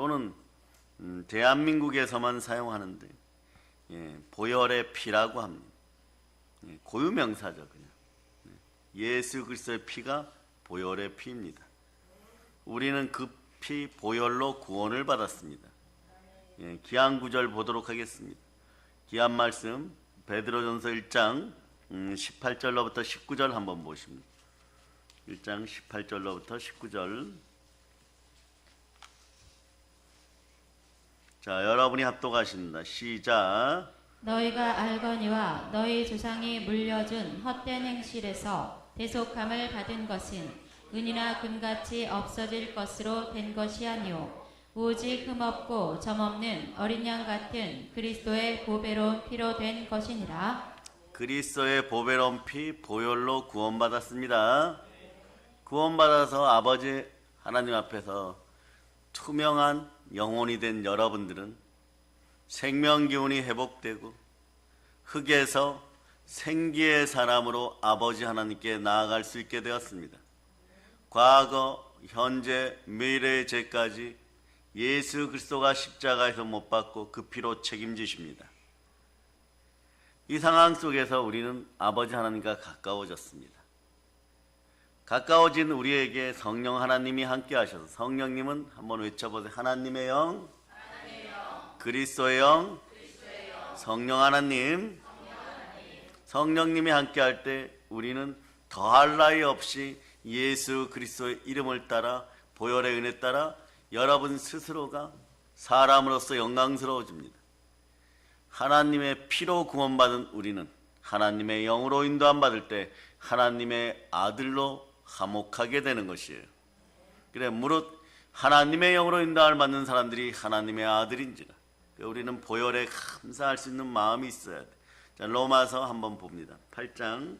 또는 대한민국에서만 사용하는데 보혈의 피라고 합니다. 고유명사죠. 그냥 예수 그리스도의 피가 보혈의 피입니다. 우리는 그 피 보혈로 구원을 받았습니다. 기한 구절 보도록 하겠습니다. 기한 말씀 베드로전서 1장 18절로부터 19절 한번 보십니다. 1장 18절로부터 19절. 자, 여러분이 합독하십니다. 시작. 너희가 알거니와 너희 조상이 물려준 헛된 행실에서 대속함을 받은 것은 은이나 금같이 없어질 것으로 된 것이 아니오 오직 흠없고 점없는 어린 양 같은 그리스도의 보배로운 피로 된 것이니라. 그리스도의 보배로운 피 보혈로 구원받았습니다. 구원받아서 아버지 하나님 앞에서 투명한 영혼이 된 여러분들은 생명 기운이 회복되고 흙에서 생기의 사람으로 아버지 하나님께 나아갈 수 있게 되었습니다. 과거, 현재, 미래의 죄까지 예수 그리스도가 십자가에서 못 박고 그 피로 책임지십니다. 이 상황 속에서 우리는 아버지 하나님과 가까워졌습니다. 가까워진 우리에게 성령 하나님이 함께 하셔서, 성령님은 한번 외쳐보세요. 하나님의 영, 그리스도의 영, 성령 하나님. 성령님이 함께 할 때 우리는 더할 나위 없이 예수 그리스도의 이름을 따라 보혈의 은혜 따라 여러분 스스로가 사람으로서 영광스러워집니다. 하나님의 피로 구원받은 우리는 하나님의 영으로 인도함 받을 때 하나님의 아들로 화목하게 되는 것이에요. 그래 무릇 하나님의 영으로 인도함을 받는 사람들이 하나님의 아들인지라. 우리는 보혈에 감사할 수 있는 마음이 있어야 돼. 자, 로마서 한번 봅니다. 8장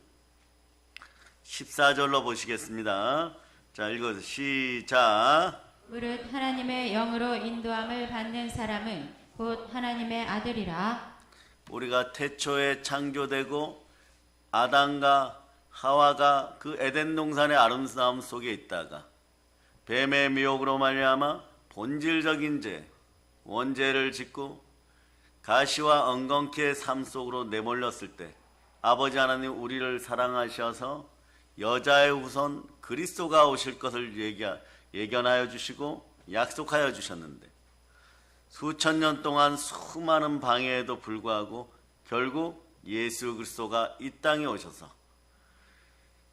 14절로 보시겠습니다. 자, 읽어서 시작. 무릇 하나님의 영으로 인도함을 받는 사람은 곧 하나님의 아들이라. 우리가 태초에 창조되고 아담과 하와가 그 에덴 동산의 아름다움 속에 있다가 뱀의 미혹으로 말미암아 본질적인 죄, 원죄를 짓고 가시와 엉겅퀴의 삶 속으로 내몰렸을 때 아버지 하나님 우리를 사랑하셔서 여자의 후손 그리스도가 오실 것을 예견하여 주시고 약속하여 주셨는데 수천 년 동안 수많은 방해에도 불구하고 결국 예수 그리스도가 이 땅에 오셔서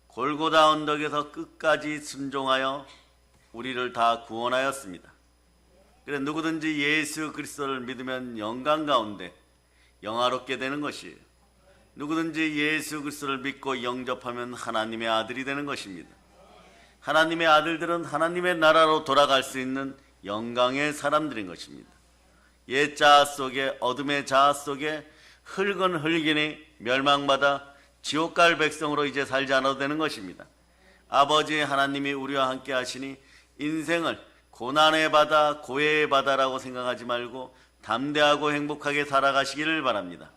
골고다 언덕에서 끝까지 순종하여 우리를 다 구원하였습니다. 그래 누구든지 예수 그리스도를 믿으면 영광 가운데 영화롭게 되는 것이에요. 누구든지 예수 그리스도를 믿고 영접하면 하나님의 아들이 되는 것입니다. 하나님의 아들들은 하나님의 나라로 돌아갈 수 있는 영광의 사람들인 것입니다. 옛 자아 속에 어둠의 자아 속에 흙은 흙이니 멸망받아 지옥 갈 백성으로 이제 살지 않아도 되는 것입니다. 아버지 하나님이 우리와 함께 하시니 인생을 고난의 바다, 고해의 바다라고 생각하지 말고 담대하고 행복하게 살아가시기를 바랍니다.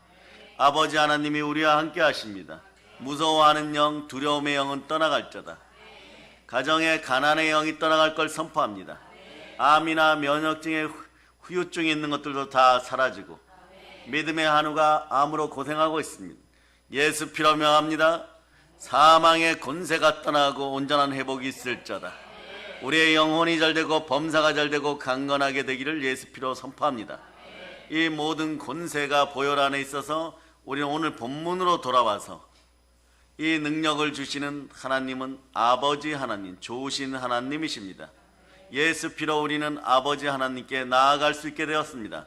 아버지 하나님이 우리와 함께 하십니다. 무서워하는 영, 두려움의 영은 떠나갈저다. 가정의 가난의 영이 떠나갈 걸 선포합니다. 암이나 면역증에 후유증이 있는 것들도 다 사라지고 믿음의 한우가 암으로 고생하고 있습니다. 예수 피로 명합니다. 사망의 권세가 떠나고 온전한 회복이 있을저다. 우리의 영혼이 잘되고 범사가 잘되고 강건하게 되기를 예수 피로 선포합니다. 이 모든 권세가 보혈 안에 있어서 우리는 오늘 본문으로 돌아와서 이 능력을 주시는 하나님은 아버지 하나님, 좋으신 하나님이십니다. 예수 피로 우리는 아버지 하나님께 나아갈 수 있게 되었습니다.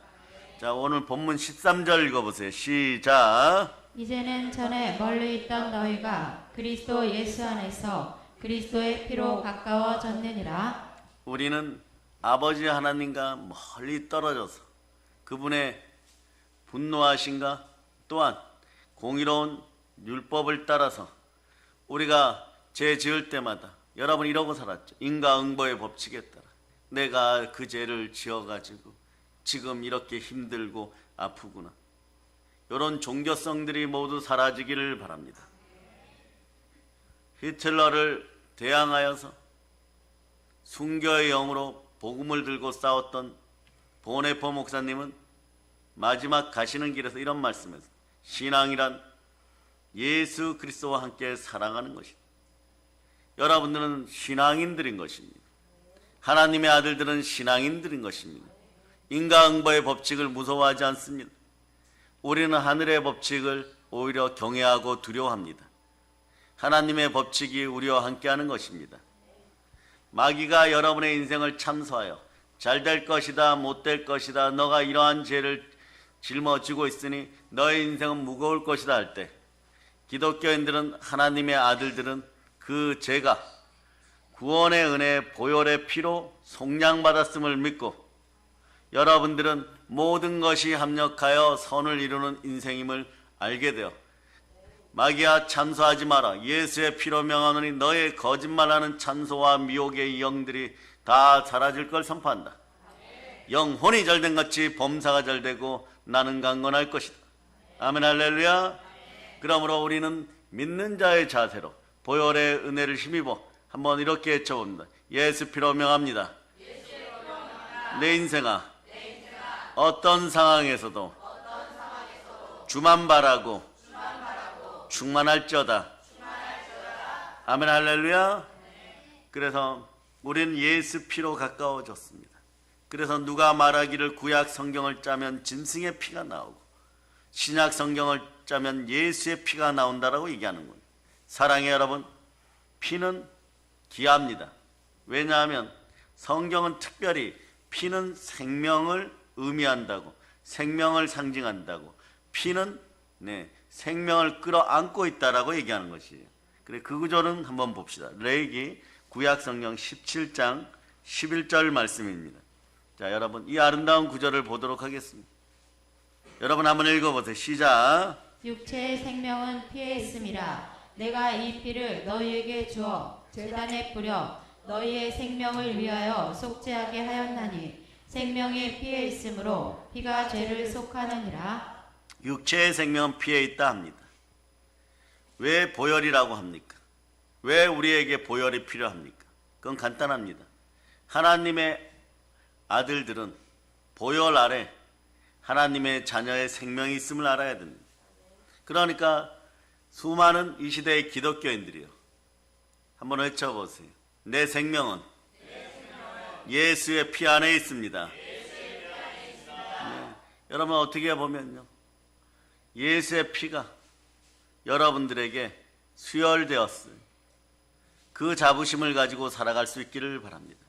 자, 오늘 본문 13절 읽어보세요. 시작. 이제는 전에 멀리 있던 너희가 그리스도 예수 안에서 그리스도의 피로 가까워졌느니라. 우리는 아버지 하나님과 멀리 떨어져서 그분의 분노하신가 또한 공의로운 율법을 따라서 우리가 죄 지을 때마다 여러분 이러고 살았죠. 인과응보의 법칙에 따라 내가 그 죄를 지어가지고 지금 이렇게 힘들고 아프구나. 이런 종교성들이 모두 사라지기를 바랍니다. 히틀러를 대항하여서 순교의 영으로 복음을 들고 싸웠던 보네포 목사님은 마지막 가시는 길에서 이런 말씀에서 신앙이란 예수 그리스도와 함께 살아가는 것이다. 여러분들은 신앙인들인 것입니다. 하나님의 아들들은 신앙인들인 것입니다. 인과응보의 법칙을 무서워하지 않습니다. 우리는 하늘의 법칙을 오히려 경외하고 두려워합니다. 하나님의 법칙이 우리와 함께하는 것입니다. 마귀가 여러분의 인생을 참소하여 잘 될 것이다, 못 될 것이다, 너가 이러한 죄를 짊어지고 있으니 너의 인생은 무거울 것이다 할 때, 기독교인들은, 하나님의 아들들은 그 죄가 구원의 은혜, 보혈의 피로 속량받았음을 믿고, 여러분들은 모든 것이 합력하여 선을 이루는 인생임을 알게 되어, 마귀야 참소하지 마라, 예수의 피로 명하노니 너의 거짓말하는 참소와 미혹의 영들이 다 사라질 걸 선포한다. 영혼이 잘된 같이 범사가 잘되고 나는 강건할 것이다. 아멘, 할렐루야. 그러므로 우리는 믿는 자의 자세로 보혈의 은혜를 힘입어 한번 이렇게 외쳐봅니다. 예수 피로 명합니다. 내 인생아, 어떤 상황에서도 주만 바라고 충만할지어다. 아멘, 할렐루야. 그래서 우리는 예수 피로 가까워졌습니다. 그래서 누가 말하기를 구약 성경을 짜면 짐승의 피가 나오고 신약 성경을 짜면 예수의 피가 나온다라고 얘기하는 거예요. 사랑해 여러분, 피는 귀합니다. 왜냐하면 성경은 특별히 피는 생명을 의미한다고, 생명을 상징한다고, 피는 생명을 끌어안고 있다라고 얘기하는 것이에요. 그래, 그 구절은 한번 봅시다. 레위기 구약 성경 17장 11절 말씀입니다. 자, 여러분 이 아름다운 구절을 보도록 하겠습니다. 여러분 한번 읽어보세요. 시작. 육체의 생명은 피에 있음이라. 내가 이 피를 너희에게 주어 제단에 뿌려 너희의 생명을 위하여 속죄하게 하였나니 생명이 피에 있으므로 피가 죄를 속하느니라. 육체의 생명은 피에 있다 합니다. 왜 보혈이라고 합니까? 왜 우리에게 보혈이 필요합니까? 그건 간단합니다. 하나님의 아들들은 보혈 아래 하나님의 자녀의 생명이 있음을 알아야 됩니다. 그러니까 수많은 이 시대의 기독교인들이요, 한번 외쳐보세요. 내 생명은 예수의 피 안에 있습니다. 여러분 어떻게 보면요, 예수의 피가 여러분들에게 수혈되었어요. 그 자부심을 가지고 살아갈 수 있기를 바랍니다.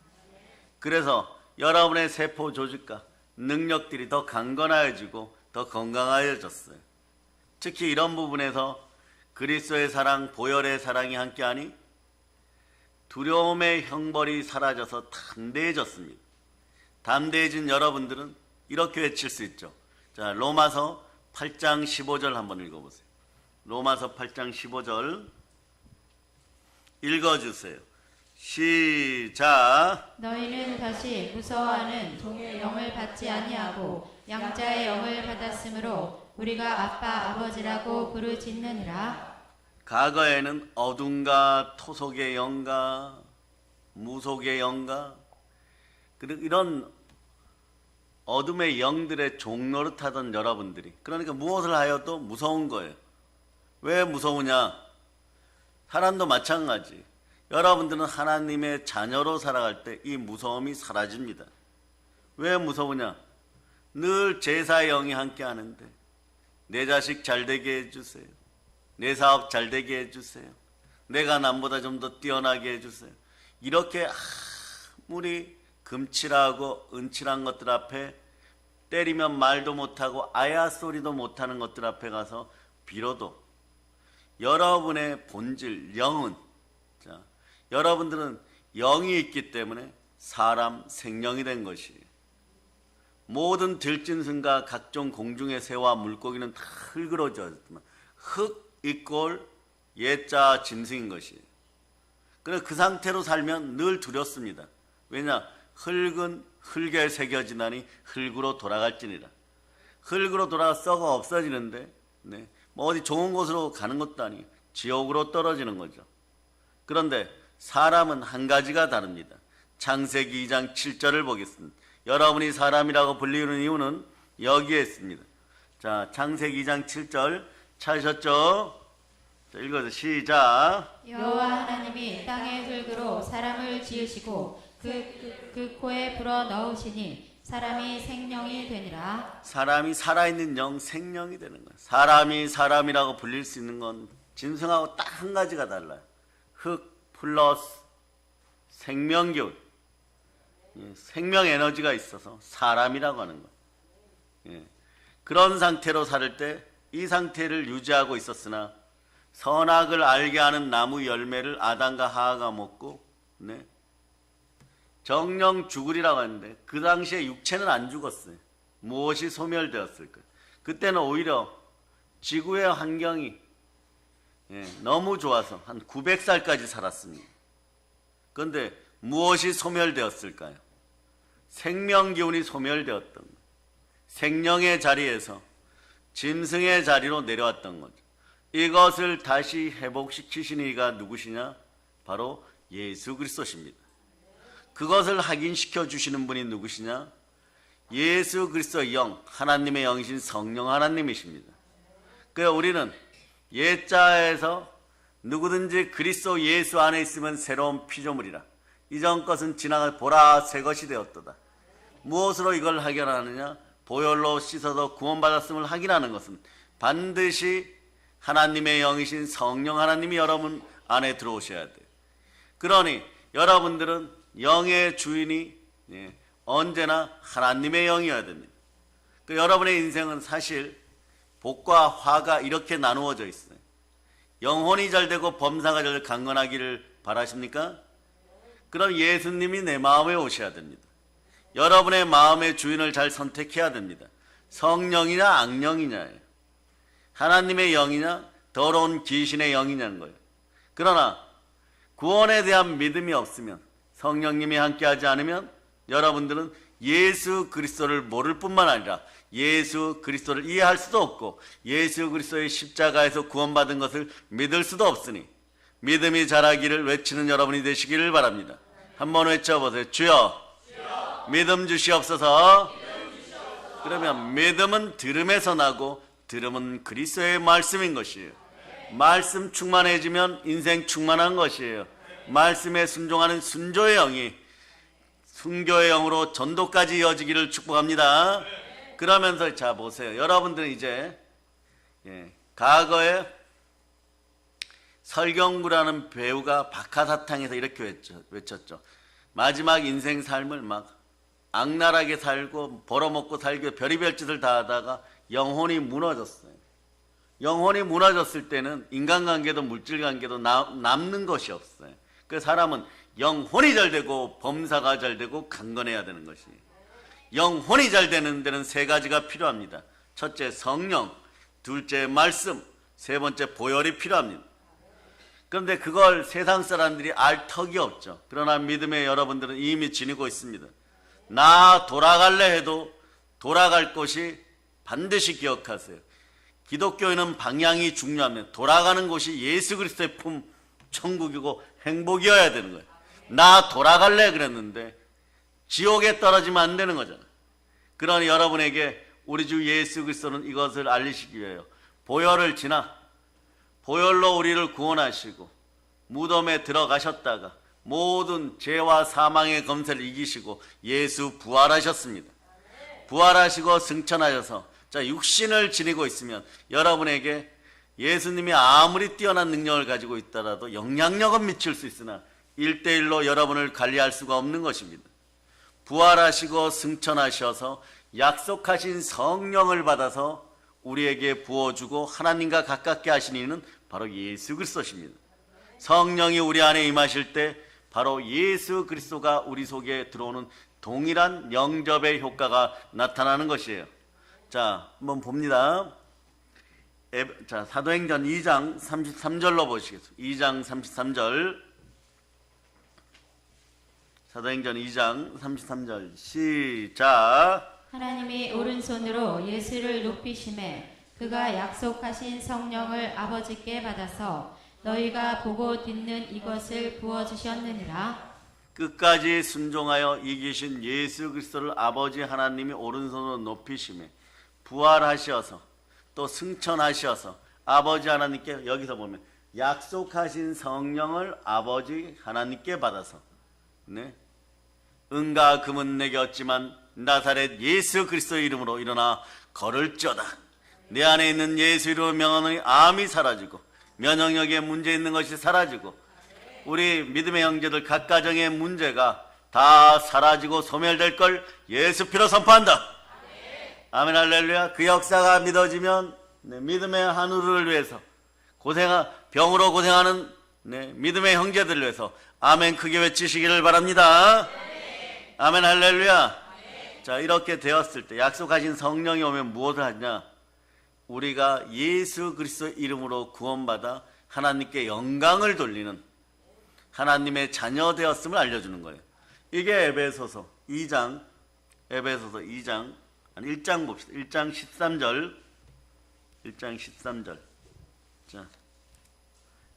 그래서 여러분의 세포 조직과 능력들이 더 강건해지고 더 건강해졌어요. 특히 이런 부분에서 그리스도의 사랑, 보혈의 사랑이 함께하니 두려움의 형벌이 사라져서 담대해졌습니다. 담대해진 여러분들은 이렇게 외칠 수 있죠. 자, 로마서 8장 15절 한번 읽어보세요. 로마서 8장 15절 읽어주세요. 시작. 너희는 다시 무서워하는 종의 영을 받지 아니하고 양자의 영을 받았으므로 우리가 아빠 아버지라고 부르짖느니라. 과거에는 어둠과 토속의 영과 무속의 영과 이런 어둠의 영들의 종노릇하던 여러분들이, 그러니까 무엇을 하여도 무서운 거예요. 왜 무서우냐? 사람도 마찬가지. 여러분들은 하나님의 자녀로 살아갈 때 이 무서움이 사라집니다. 왜 무서우냐? 늘 제사의 영이 함께 하는데 내 자식 잘 되게 해주세요. 내 사업 잘 되게 해주세요. 내가 남보다 좀 더 뛰어나게 해주세요. 이렇게 아무리 금칠하고 은칠한 것들 앞에, 때리면 말도 못하고 아야 소리도 못하는 것들 앞에 가서 빌어도 여러분의 본질, 영은, 자, 여러분들은 영이 있기 때문에 사람 생명이 된 것이에요. 모든 들짐승과 각종 공중의 새와 물고기는 다 흙으로졌지만 흙 이꼴 예자 짐승인 것이에요. 그래서 그 상태로 살면 늘 두렵습니다. 왜냐? 흙은 흙에 새겨지나니 흙으로 돌아갈지니라. 흙으로 돌아가 썩어 없어지는데, 뭐 어디 좋은 곳으로 가는 것도 아니에요. 지옥으로 떨어지는 거죠. 그런데 사람은 한 가지가 다릅니다. 창세기 2장 7절을 보겠습니다. 여러분이 사람이라고 불리는 이유는 여기에 있습니다. 자, 창세기 2장 7절 찾으셨죠? 자, 읽어서 시작. 여호와 하나님이 땅의 흙으로 사람을 지으시고 그 코에 불어 넣으시니 사람이 생명이 되니라. 사람이 살아있는 영, 생명이 되는 거예요. 사람이 사람이라고 불릴 수 있는 건 짐승하고 딱 한 가지가 달라요. 흙 플러스 생명기운, 생명 에너지가 있어서 사람이라고 하는 거예요. 그런 상태로 살 때 이 상태를 유지하고 있었으나 선악을 알게 하는 나무 열매를 아담과 하와가 먹고 정령 죽으리라고 했는데 그 당시에 육체는 안 죽었어요. 무엇이 소멸되었을까? 그때는 오히려 지구의 환경이 너무 좋아서 한 900살까지 살았습니다. 그런데 무엇이 소멸되었을까요? 생명기운이 소멸되었던 거예요. 생명의 자리에서 짐승의 자리로 내려왔던 거죠. 이것을 다시 회복시키신 이가 누구시냐? 바로 예수 그리스도십니다. 그것을 확인시켜 주시는 분이 누구시냐? 예수 그리스도의 영, 하나님의 영이신 성령 하나님이십니다. 그래서 우리는 옛자에서 누구든지 그리스도 예수 안에 있으면 새로운 피조물이라. 이전 것은 지나가 보라 새 것이 되었도다. 무엇으로 이걸 확인하느냐? 보혈로 씻어서 구원받았음을 확인하는 것은 반드시 하나님의 영이신 성령 하나님이 여러분 안에 들어오셔야 돼요. 그러니 여러분들은 영의 주인이 언제나 하나님의 영이어야 됩니다. 그 여러분의 인생은 사실 복과 화가 이렇게 나누어져 있어요. 영혼이 잘되고 범사가 잘 강건하기를 바라십니까? 그럼 예수님이 내 마음에 오셔야 됩니다. 여러분의 마음의 주인을 잘 선택해야 됩니다. 성령이냐 악령이냐예요. 하나님의 영이냐 더러운 귀신의 영이냐는 거예요. 그러나 구원에 대한 믿음이 없으면, 성령님이 함께하지 않으면 여러분들은 예수 그리스도를 모를 뿐만 아니라 예수 그리스도를 이해할 수도 없고 예수 그리스도의 십자가에서 구원받은 것을 믿을 수도 없으니 믿음이 자라기를 외치는 여러분이 되시기를 바랍니다. 한번 외쳐보세요. 주여, 믿음 주시옵소서. 그러면 믿음은 들음에서 나고 들음은 그리스도의 말씀인 것이에요. 말씀 충만해지면 인생 충만한 것이에요. 말씀에 순종하는 순조의 영이 순교의 영으로 전도까지 이어지기를 축복합니다. 그러면서 자 보세요. 여러분들은 이제 과거에 설경구라는 배우가 박하사탕에서 이렇게 외쳤죠. 마지막 인생 삶을 막 악랄하게 살고 벌어먹고 살고 별의별 짓을 다 하다가 영혼이 무너졌어요. 영혼이 무너졌을 때는 인간관계도 물질관계도 남는 것이 없어요. 그 사람은 영혼이 잘 되고 범사가 잘 되고 강건해야 되는 것이에요. 영혼이 잘 되는 데는 세 가지가 필요합니다. 첫째 성령, 둘째 말씀, 세 번째 보혈이 필요합니다. 그런데 그걸 세상 사람들이 알 턱이 없죠. 그러나 믿음의 여러분들은 이미 지니고 있습니다. 나 돌아갈래 해도 돌아갈 곳이 반드시 기억하세요. 기독교인은 방향이 중요합니다. 돌아가는 곳이 예수 그리스도의 품, 천국이고 행복이어야 되는 거예요. 나 돌아갈래 그랬는데 지옥에 떨어지면 안 되는 거잖아요. 그러니 여러분에게 우리 주 예수 그리스도는 이것을 알리시기 위하여 보혈을 지나 보혈로 우리를 구원하시고 무덤에 들어가셨다가 모든 죄와 사망의 검세를 이기시고 예수 부활하셨습니다. 부활하시고 승천하셔서 자 육신을 지니고 있으면 여러분에게 예수님이 아무리 뛰어난 능력을 가지고 있더라도 영향력은 미칠 수 있으나 1대1로 여러분을 관리할 수가 없는 것입니다. 부활하시고 승천하셔서 약속하신 성령을 받아서 우리에게 부어주고 하나님과 가깝게 하신 이는 바로 예수 그리스도십니다. 성령이 우리 안에 임하실 때 바로 예수 그리스도가 우리 속에 들어오는 동일한 영접의 효과가 나타나는 것이에요. 자, 한번 봅니다. 자, 사도행전 2장 33절로 보시겠습니다. 2장 33절. 사도행전 2장 33절 시작. 하나님이 오른손으로 예수를 높이심에 그가 약속하신 성령을 아버지께 받아서 너희가 보고 듣는 이것을 부어주셨느니라. 끝까지 순종하여 이기신 예수 그리스도를 아버지 하나님이 오른손으로 높이시며 부활하셔서 또 승천하셔서 아버지 하나님께, 여기서 보면 약속하신 성령을 아버지 하나님께 받아서, 은과 금은 내게 없지만 나사렛 예수 그리스도의 이름으로 일어나 걸을지어다. 내 안에 있는 예수 이름으로 명하노니 암이 사라지고 면역력에 문제 있는 것이 사라지고 우리 믿음의 형제들 각 가정의 문제가 다 사라지고 소멸될 걸 예수 피로 선포한다. 아멘 할렐루야. 그 역사가 믿어지면 믿음의 하늘을 위해서 병으로 고생하는 믿음의 형제들을 위해서 아멘 크게 외치시기를 바랍니다. 아멘 할렐루야. 자, 이렇게 되었을 때 약속하신 성령이 오면 무엇을 하냐? 우리가 예수 그리스도 이름으로 구원받아 하나님께 영광을 돌리는 하나님의 자녀 되었음을 알려주는 거예요. 이게 에베소서 1장 봅시다. 1장 13절. 자,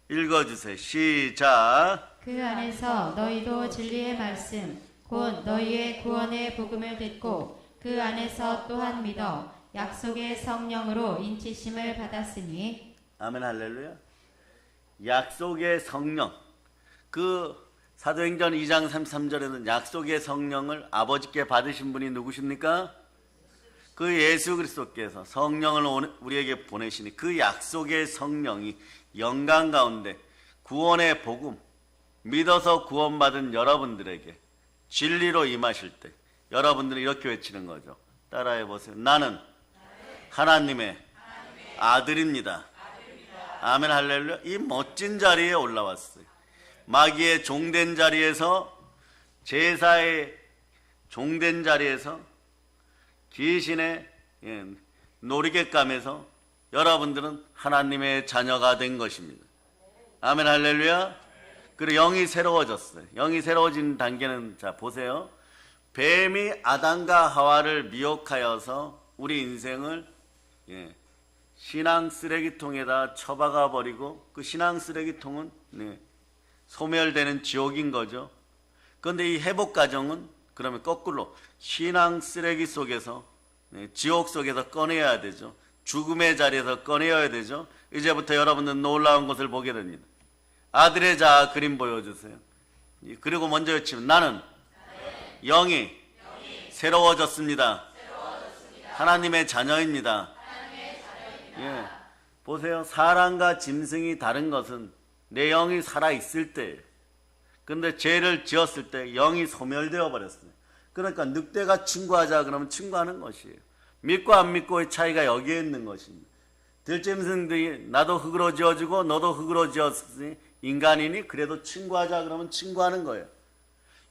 읽어주세요. 시작. 그 안에서 너희도 진리의 말씀 곧 너희의 구원의 복음을 듣고 그 안에서 또한 믿어 약속의 성령으로 인치심을 받았으니. 아멘 할렐루야. 약속의 성령, 그 사도행전 2장 33절에는 약속의 성령을 아버지께 받으신 분이 누구십니까? 그 예수 그리스도께서 성령을 우리에게 보내시니 그 약속의 성령이 영광 가운데 구원의 복음, 믿어서 구원받은 여러분들에게 진리로 임하실 때 여러분들은 이렇게 외치는 거죠. 따라해 보세요. 나는 하나님의 아들입니다. 아멘 할렐루야. 이 멋진 자리에 올라왔어요. 마귀의 종된 자리에서, 제사의 종된 자리에서, 귀신의 놀이객감에서 여러분들은 하나님의 자녀가 된 것입니다. 아멘 할렐루야. 그리고 영이 새로워졌어요. 영이 새로워진 단계는, 자 보세요. 뱀이 아담과 하와를 미혹하여서 우리 인생을 신앙 쓰레기통에다 처박아 버리고 그 신앙 쓰레기통은 소멸되는 지옥인 거죠. 그런데 이 회복 과정은 그러면 거꾸로 신앙 쓰레기 속에서, 지옥 속에서 꺼내야 되죠. 죽음의 자리에서 꺼내야 되죠. 이제부터 여러분은 놀라운 것을 보게 됩니다. 아들의 자 그림 보여주세요. 그리고 먼저 외치면 나는 영이 새로워졌습니다. 하나님의 자녀입니다. 예, 보세요. 사람과 짐승이 다른 것은 내 영이 살아있을 때예요. 그런데 죄를 지었을 때 영이 소멸되어 버렸어요. 그러니까 늑대가 친구하자 그러면 친구하는 것이에요. 믿고 안 믿고의 차이가 여기에 있는 것입니다. 들짐승들이 나도 흙으로 지어주고 너도 흙으로 지었으니 인간이니 그래도 친구하자 그러면 친구하는 거예요.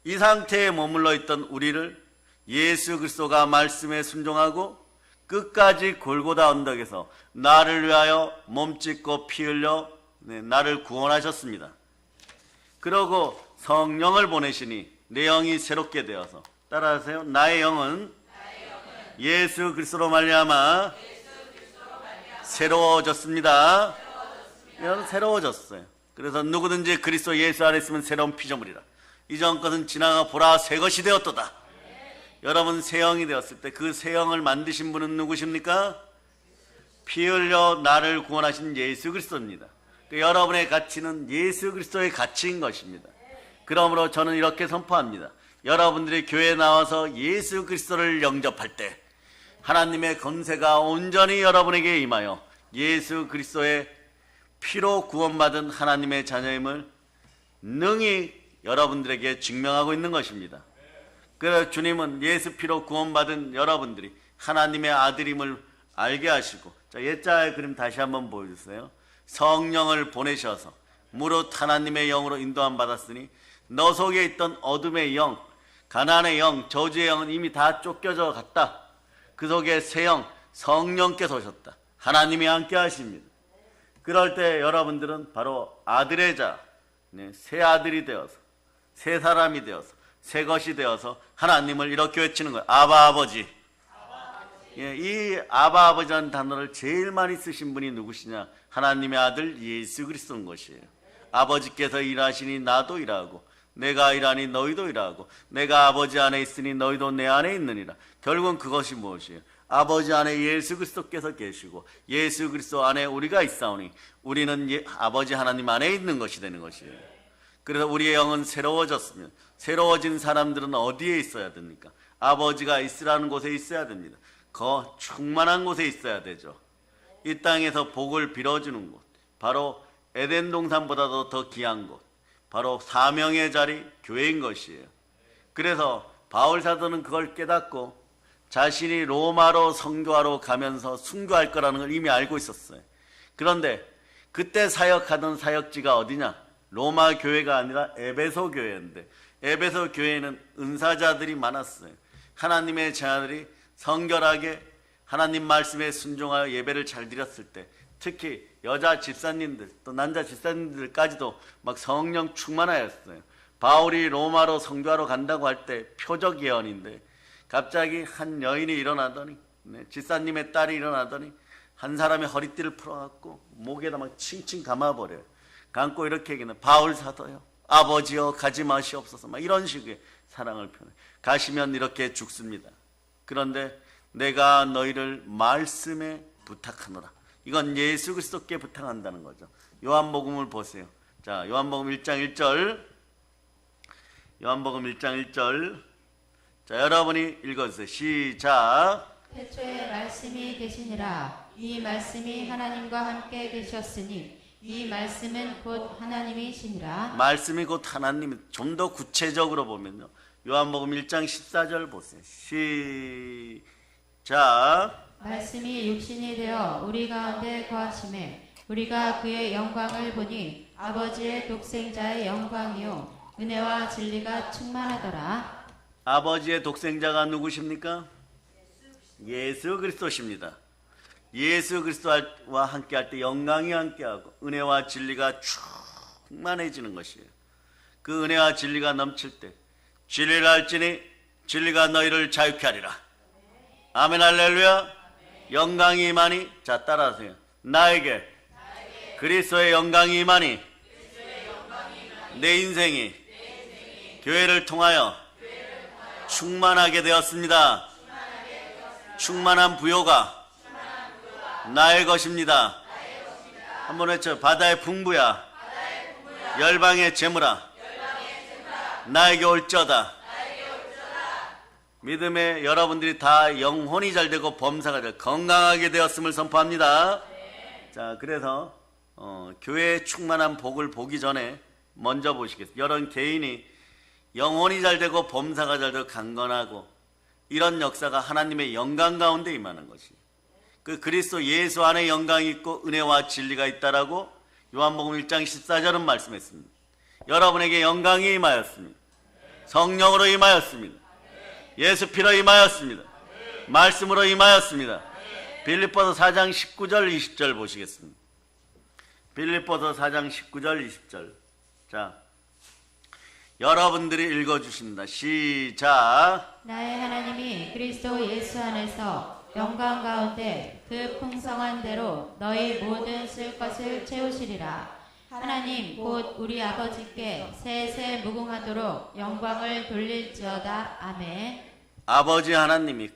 이 상태에 머물러 있던 우리를 예수 그리스도가 말씀에 순종하고 끝까지 골고다 언덕에서 나를 위하여 몸짓고 피 흘려 나를 구원하셨습니다. 그러고 성령을 보내시니 내 영이 새롭게 되어서, 따라하세요. 나의 영은 예수 그리스도로 말미암아 새로워졌습니다. 여러분 새로워졌어요. 그래서 누구든지 그리스도 예수 안에 있으면 새로운 피조물이라. 이전 것은 지나가 보라 새 것이 되었도다. 여러분 새 영이 되었을 때 그 새 영을 만드신 분은 누구십니까? 피 흘려 나를 구원하신 예수 그리스도입니다. 여러분의 가치는 예수 그리스도의 가치인 것입니다. 그러므로 저는 이렇게 선포합니다. 여러분들이 교회에 나와서 예수 그리스도를 영접할 때 하나님의 권세가 온전히 여러분에게 임하여 예수 그리스도의 피로 구원받은 하나님의 자녀임을 능히 여러분들에게 증명하고 있는 것입니다. 그래서 주님은 예수 피로 구원받은 여러분들이 하나님의 아들임을 알게 하시고, 자, 옛자의 그림 다시 한번 보여주세요. 성령을 보내셔서 무릇 하나님의 영으로 인도함 받았으니 너 속에 있던 어둠의 영, 가난의 영, 저주의 영은 이미 다 쫓겨져 갔다. 그 속에 새 영, 성령께서 오셨다. 하나님이 함께 하십니다. 그럴 때 여러분들은 바로 아들의 자, 새 아들이 되어서, 새 사람이 되어서, 새 것이 되어서 하나님을 이렇게 외치는 거예요. 아바 아버지. 이 아바 아버지라는 단어를 제일 많이 쓰신 분이 누구시냐? 하나님의 아들 예수 그리스도인 것이에요. 아버지께서 일하시니 나도 일하고 내가 일하니 너희도 일하고 내가 아버지 안에 있으니 너희도 내 안에 있느니라. 결국은 그것이 무엇이에요? 아버지 안에 예수 그리스도께서 계시고 예수 그리스도 안에 우리가 있사오니 우리는 아버지 하나님 안에 있는 것이 되는 것이에요. 그래서 우리의 영은 새로워졌으면 새로워진 사람들은 어디에 있어야 됩니까? 아버지가 있으라는 곳에 있어야 됩니다. 충만한 곳에 있어야 되죠. 이 땅에서 복을 빌어주는 곳, 바로 에덴 동산보다도 더 귀한 곳, 바로 사명의 자리, 교회인 것이에요. 그래서 바울 사도는 그걸 깨닫고 자신이 로마로 선교하러 가면서 순교할 거라는 걸 이미 알고 있었어요. 그런데 그때 사역하던 사역지가 어디냐? 로마 교회가 아니라 에베소 교회인데, 에베소 교회에는 은사자들이 많았어요. 하나님의 자녀들이 성결하게 하나님 말씀에 순종하여 예배를 잘 드렸을 때, 특히 여자 집사님들 또 남자 집사님들까지도 막 성령 충만하였어요. 바울이 로마로 선교하러 간다고 할 때 표적 예언인데, 갑자기 한 여인이 일어나더니, 집사님의 딸이 일어나더니 한 사람의 허리띠를 풀어갖고 목에다 막 칭칭 감아버려요. 감고 이렇게 얘기는, 바울 사도요, 아버지여 가지 마시옵소서, 막 이런 식의 사랑을 표현해요. 가시면 이렇게 죽습니다. 그런데 내가 너희를 말씀에 부탁하노라. 이건 예수 그리스도께 부탁한다는 거죠. 요한복음을 보세요. 자, 요한복음 1장 1절. 요한복음 1장 1절. 자, 여러분이 읽어주세요. 시작. 태초에 말씀이 계시니라. 이 말씀이 하나님과 함께 계셨으니 이 말씀은 곧 하나님이시니라. 말씀이 곧 하나님. 좀 더 구체적으로 보면요, 요한복음 1장 14절 보세요. 시작. 말씀이 육신이 되어 우리 가운데 거하심에 우리가 그의 영광을 보니 아버지의 독생자의 영광이요 은혜와 진리가 충만하더라. 아버지의 독생자가 누구십니까? 예수 그리스도십니다. 예수 그리스도와 함께할 때 영광이 함께하고 은혜와 진리가 충만해지는 것이에요. 그 은혜와 진리가 넘칠 때 진리를 알지니 진리가 너희를 자유케 하리라. 아멘 할렐루야. 영광이 임하니, 자 따라하세요. 나에게 그리스도의 영광이 임하니 내 인생이 교회를 통하여 충만하게 되었습니다. 충만한 부요가 나의 것입니다. 한번 외쳐. 바다의 풍부야 열방의 재물아 나에게 올지어다. 믿음에 여러분들이 다 영혼이 잘 되고 범사가 잘 건강하게 되었음을 선포합니다. 자, 그래서 교회의 충만한 복을 보기 전에 먼저 보시겠습니다. 여러 개인이 영혼이 잘 되고 범사가 잘 되고 강건하고 이런 역사가 하나님의 영광 가운데 임하는 것이, 그 그리스도 예수 안에 영광이 있고 은혜와 진리가 있다라고 요한복음 1장 14절은 말씀했습니다. 여러분에게 영광이 임하였습니다. 성령으로 임하였습니다. 예수 피로 임하였습니다. 말씀으로 임하였습니다. 빌립보서 4장 19절 20절 보시겠습니다. 빌립보서 4장 19절 20절. 자, 여러분들이 읽어주십니다. 시작. 나의 하나님이 그리스도 예수 안에서 영광 가운데 그 풍성한 대로 너희 모든 쓸 것을 채우시리라. 하나님 곧 우리 아버지께 세세 무궁하도록 영광을 돌릴지어다. 아멘. 아버지 하나님이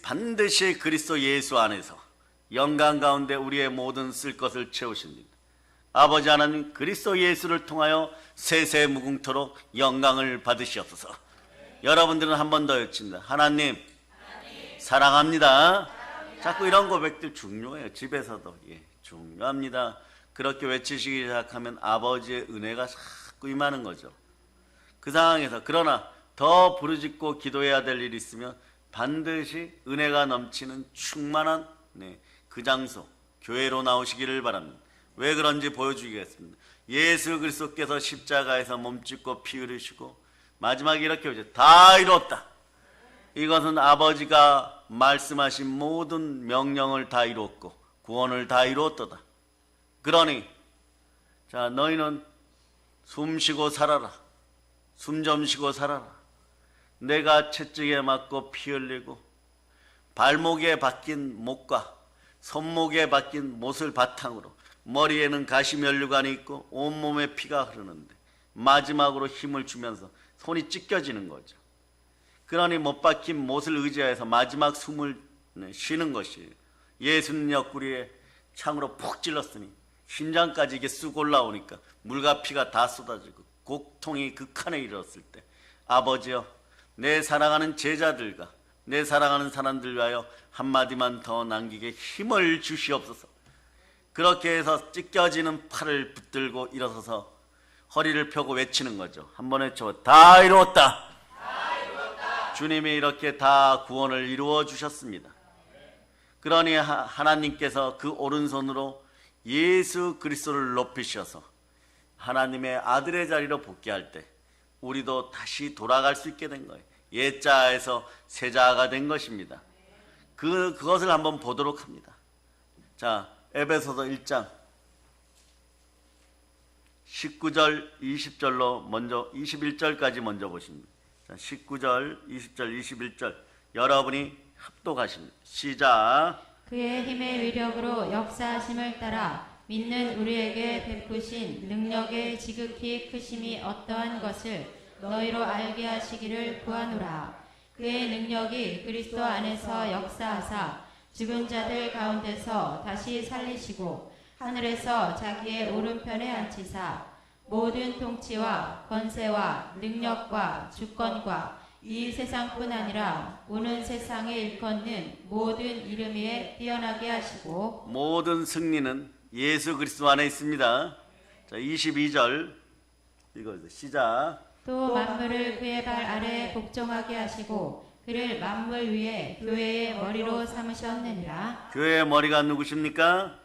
반드시 그리스도 예수 안에서 영광 가운데 우리의 모든 쓸 것을 채우십니다. 아버지 하나님 그리스도 예수를 통하여 세세 무궁토록 영광을 받으시옵소서. 여러분들은 한 번 더 외칩니다. 하나님 사랑합니다. 자꾸 이런 고백들 중요해요. 집에서도 중요합니다. 그렇게 외치시기 시작하면 아버지의 은혜가 자꾸 임하는 거죠. 그 상황에서 그러나 더 부르짖고 기도해야 될 일이 있으면 반드시 은혜가 넘치는 충만한 그 장소 교회로 나오시기를 바랍니다. 왜 그런지 보여주겠습니다. 예수 그리스도께서 십자가에서 몸짓고 피 흘리시고 마지막에 이렇게 오죠. 다 이뤘다. 이것은 아버지가 말씀하신 모든 명령을 다 이뤘고 구원을 다 이뤘도다. 그러니 자, 너희는 숨 쉬고 살아라. 숨 좀 쉬고 살아라. 내가 채찍에 맞고 피 흘리고 발목에 박힌 못과 손목에 박힌 못을 바탕으로 머리에는 가시면류관이 있고 온몸에 피가 흐르는데 마지막으로 힘을 주면서 손이 찢겨지는 거죠. 그러니 못 박힌 못을 의지하여서 마지막 숨을 쉬는 것이 예수님 옆구리에 창으로 푹 찔렀으니 심장까지 이게 쑥 올라오니까 물과 피가 다 쏟아지고 고통이 극한에 이르렀을 때 아버지여 내 사랑하는 제자들과 내 사랑하는 사람들 위하여 한마디만 더 남기게 힘을 주시옵소서. 그렇게 해서 찢겨지는 팔을 붙들고 일어서서 허리를 펴고 외치는 거죠. 한번 외쳐 다 이루었다. 주님이 이렇게 다 구원을 이루어 주셨습니다. 그러니 하나님께서 그 오른손으로 예수 그리스도를 높이셔서 하나님의 아들의 자리로 복귀할 때 우리도 다시 돌아갈 수 있게 된 거예요. 옛자에서 새자가 된 것입니다. 그것을 한번 보도록 합니다. 자, 에베소서 1장 19절 20절로 먼저 21절까지 먼저 보십니다. 자, 19절 20절 21절 여러분이 합독하십니다. 시작. 그의 힘의 위력으로 역사하심을 따라 믿는 우리에게 베푸신 능력의 지극히 크심이 어떠한 것을 너희로 알게 하시기를 구하노라. 그의 능력이 그리스도 안에서 역사하사 죽은 자들 가운데서 다시 살리시고 하늘에서 자기의 오른편에 앉히사 모든 통치와 권세와 능력과 주권과 이 세상뿐 아니라 오는 세상에 일컫는 모든 이름 위에 뛰어나게 하시고 모든 승리는 예수 그리스도 안에 있습니다. 자, 22절 읽어주세요. 시작. 또 만물을 그의 발 아래에 복종하게 하시고 그를 만물 위에 교회의 머리로 삼으셨느니라. 교회의 머리가 누구십니까?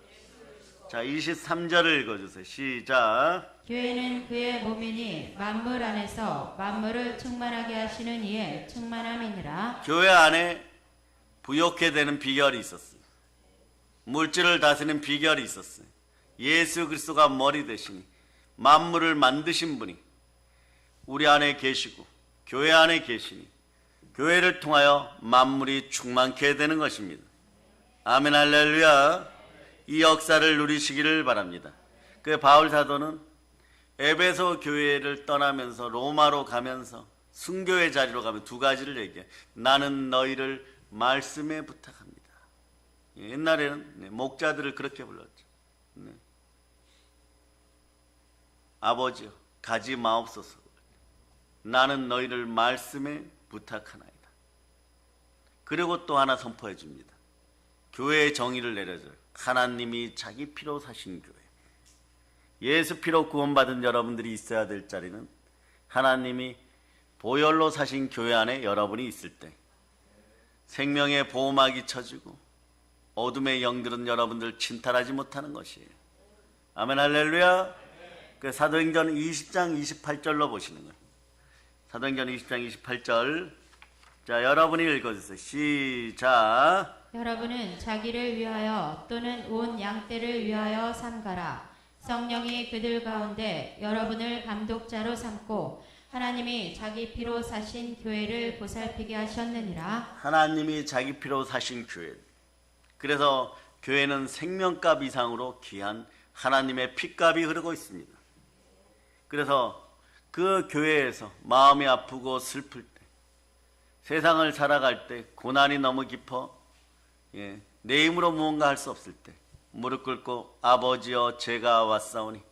자, 23절을 읽어주세요. 시작. 교회는 그의 몸이니 만물 안에서 만물을 충만하게 하시는 이의 충만함이니라. 교회 안에 부욕해 되는 비결이 있었어요. 물질을 다스리는 비결이 있었어요. 예수 그리스도가 머리 되시니 만물을 만드신 분이 우리 안에 계시고 교회 안에 계시니 교회를 통하여 만물이 충만케 되는 것입니다. 아멘 할렐루야. 이 역사를 누리시기를 바랍니다. 그 바울 사도는 에베소 교회를 떠나면서 로마로 가면서 순교의 자리로 가면 두 가지를 얘기해요. 나는 너희를 말씀에 부탁합니다. 옛날에는 목자들을 그렇게 불렀죠. 아버지여 가지 마옵소서. 나는 너희를 말씀에 부탁하나이다. 그리고 또 하나 선포해 줍니다. 교회의 정의를 내려줘요. 하나님이 자기 피로 사신 교회. 예수 피로 구원받은 여러분들이 있어야 될 자리는 하나님이 보혈로 사신 교회 안에 여러분이 있을 때 생명의 보호막이 쳐지고 어둠의 영들은 여러분들 침탈하지 못하는 것이에요. 아멘 할렐루야. 그 사도행전 20장 28절로 보시는 거예요. 사도행전 20장 28절. 자, 여러분이 읽어주세요. 시작. 여러분은 자기를 위하여 또는 온 양떼를 위하여 삼가라. 성령이 그들 가운데 여러분을 감독자로 삼고 하나님이 자기 피로 사신 교회를 보살피게 하셨느니라. 하나님이 자기 피로 사신 교회. 그래서 교회는 생명값 이상으로 귀한 하나님의 피값이 흐르고 있습니다. 그래서 그 교회에서 마음이 아프고 슬플 때, 세상을 살아갈 때 고난이 너무 깊어 내 힘으로 무언가 할 수 없을 때 무릎 꿇고 아버지여 제가 왔사오니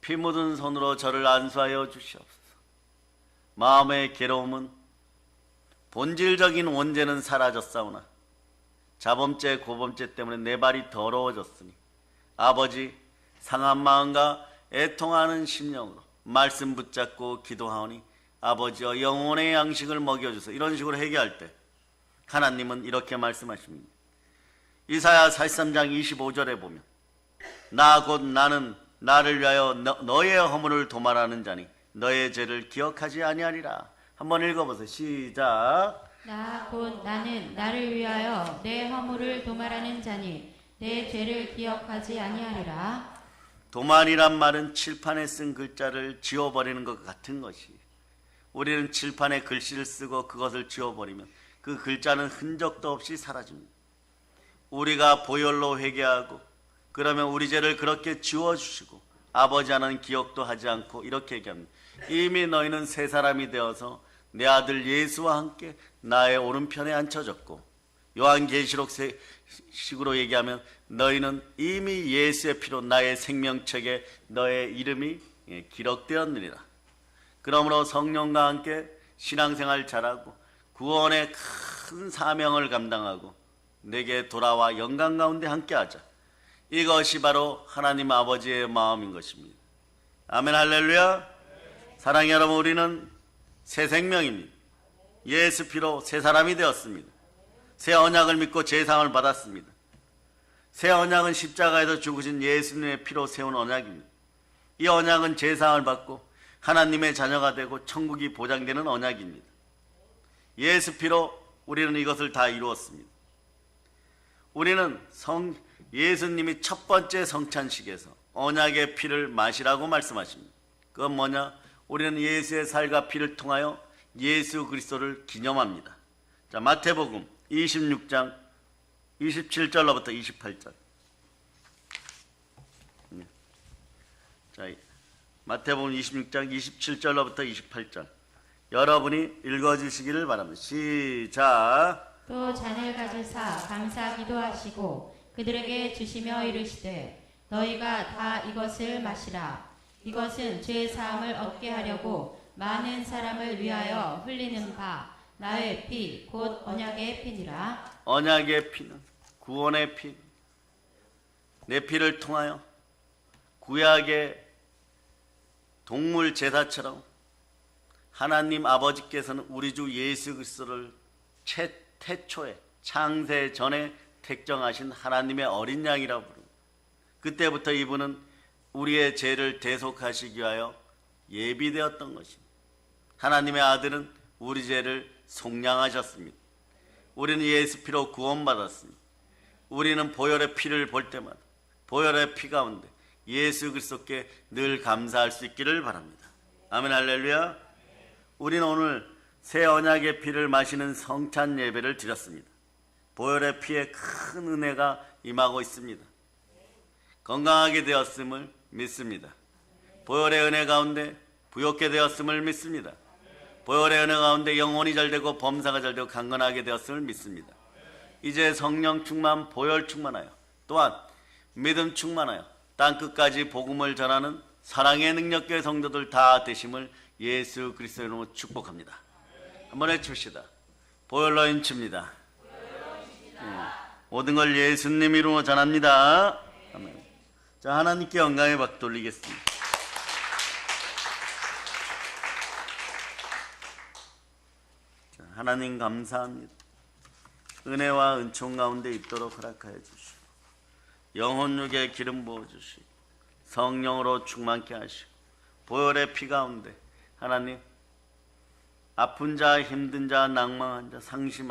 피 묻은 손으로 저를 안수하여 주시옵소서. 마음의 괴로움은 본질적인 원죄는 사라졌사오나 자범죄 고범죄 때문에 내 발이 더러워졌으니 아버지 상한 마음과 애통하는 심령으로 말씀 붙잡고 기도하오니 아버지여 영혼의 양식을 먹여주소서. 이런 식으로 회개할 때 하나님은 이렇게 말씀하십니다. 이사야 43장 25절에 보면 나 곧 나는 나를 위하여 너의 허물을 도말하는 자니 너의 죄를 기억하지 아니하리라. 한번 읽어보세요. 시작. 나 곧 나는 나를 위하여 내 허물을 도말하는 자니 내 죄를 기억하지 아니하리라. 도말이란 말은 칠판에 쓴 글자를 지워버리는 것 같은 것이, 우리는 칠판에 글씨를 쓰고 그것을 지워버리면 그 글자는 흔적도 없이 사라집니다. 우리가 보혈로 회개하고 그러면 우리 죄를 그렇게 지워주시고 아버지 하나는 기억도 하지 않고 이렇게 얘기합니다. 이미 너희는 새 사람이 되어서 내 아들 예수와 함께 나의 오른편에 앉혀졌고, 요한계시록 식으로 얘기하면 너희는 이미 예수의 피로 나의 생명책에 너의 이름이 기록되었느니라. 그러므로 성령과 함께 신앙생활 잘하고 구원의 큰 사명을 감당하고 내게 돌아와 영광 가운데 함께하자. 이것이 바로 하나님 아버지의 마음인 것입니다. 아멘, 할렐루야. 사랑하는 여러분, 우리는 새 생명입니다. 예수 피로 새 사람이 되었습니다. 새 언약을 믿고 제사함을 받았습니다. 새 언약은 십자가에서 죽으신 예수님의 피로 세운 언약입니다. 이 언약은 제사함을 받고 하나님의 자녀가 되고 천국이 보장되는 언약입니다. 예수 피로 우리는 이것을 다 이루었습니다. 우리는 예수님이 첫 번째 성찬식에서 언약의 피를 마시라고 말씀하십니다. 그건 뭐냐? 우리는 예수의 살과 피를 통하여 예수 그리스도를 기념합니다. 자, 마태복음 26장 27절로부터 28절. 자, 마태복음 26장 27절로부터 28절. 여러분이 읽어주시기를 바랍니다. 시작. 또 잔을 가지사 감사 기도하시고 그들에게 주시며 이르시되 너희가 다 이것을 마시라. 이것은 죄 사함을 얻게 하려고 많은 사람을 위하여 흘리는 바 나의 피 곧 언약의 피니라. 언약의 피는 구원의 피, 내 피를 통하여 구약의 동물 제사처럼 하나님 아버지께서는 우리 주 예수 그리스도를 태초에 창세 전에 택정하신 하나님의 어린 양이라고 부릅니다. 그때부터 이분은 우리의 죄를 대속하시기 위하여 예비되었던 것입니다. 하나님의 아들은 우리 죄를 속량하셨습니다. 우리는 예수 피로 구원받았습니다. 우리는 보혈의 피를 볼 때마다 보혈의 피 가운데 예수 그리스도께 늘 감사할 수 있기를 바랍니다. 아멘, 할렐루야. 우리는 오늘 새 언약의 피를 마시는 성찬 예배를 드렸습니다. 보혈의 피에 큰 은혜가 임하고 있습니다. 건강하게 되었음을 믿습니다. 보혈의 은혜 가운데 부욕게 되었음을 믿습니다. 보혈의 은혜 가운데 영혼이 잘되고 범사가 잘되고 강건하게 되었음을 믿습니다. 이제 성령 충만, 보혈 충만하여 또한 믿음 충만하여 땅끝까지 복음을 전하는 사랑의 능력의 성도들 다 되심을 예수 그리스도의 이름으로 축복합니다. 한번 해줍시다. 보혈로 인칩니다. 모든 걸 예수님 이름으로 전합니다. 아멘. 자, 하나님께 영광의 박수 돌리겠습니다. 자, 하나님 감사합니다. 은혜와 은총 가운데 있도록 허락하여 주시고 영혼육에 기름 부어주시고 성령으로 충만케 하시고 보혈의 피 가운데 하나님 아픈 자, 힘든 자, 낭망한 자, 상심한